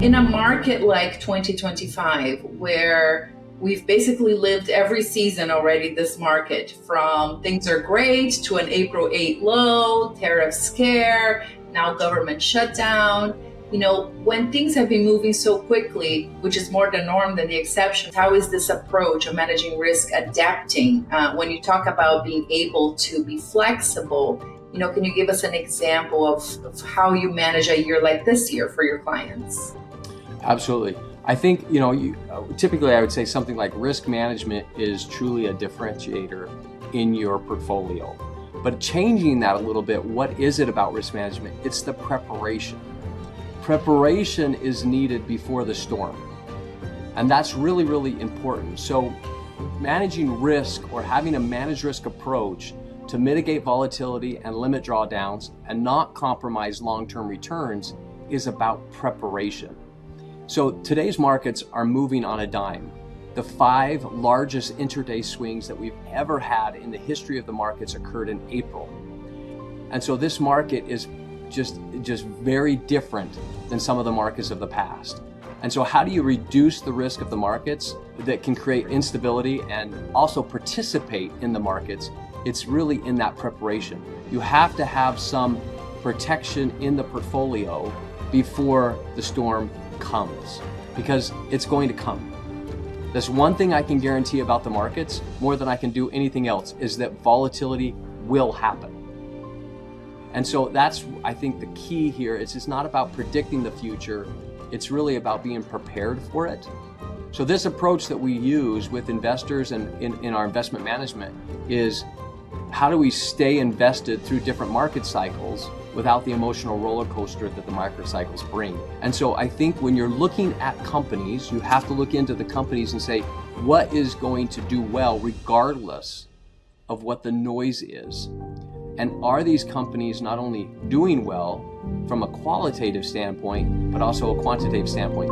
In a market like 2025, where we've basically lived every season already, this market, from things are great to an April 8 low, tariff scare, now government shutdown. When things have been moving so quickly, which is more the norm than the exception, how is this approach of managing risk adapting? When you talk about being able to be flexible, can you give us an example of how you manage a year like this year for your clients? Absolutely. I think, typically I would say something like risk management is truly a differentiator in your portfolio. But changing that a little bit, what is it about risk management? It's the preparation. Preparation is needed before the storm. And that's really, really important. So managing risk, or having a managed risk approach to mitigate volatility and limit drawdowns and not compromise long-term returns, is about preparation. So today's markets are moving on a dime. The 5 largest intraday swings that we've ever had in the history of the markets occurred in April. And so this market is just very different than some of the markets of the past. And so how do you reduce the risk of the markets that can create instability and also participate in the markets? It's really in that preparation. You have to have some protection in the portfolio before the storm comes, because it's going to come. There's one thing I can guarantee about the markets, more than I can do anything else, is that volatility will happen. And so that's, I think, the key here. It's not about predicting the future. It's really about being prepared for it. So this approach that we use with investors and in our investment management is, how do we stay invested through different market cycles without the emotional roller coaster that the market cycles bring? And so I think when you're looking at companies, you have to look into the companies and say, what is going to do well regardless of what the noise is? And are these companies not only doing well from a qualitative standpoint, but also a quantitative standpoint?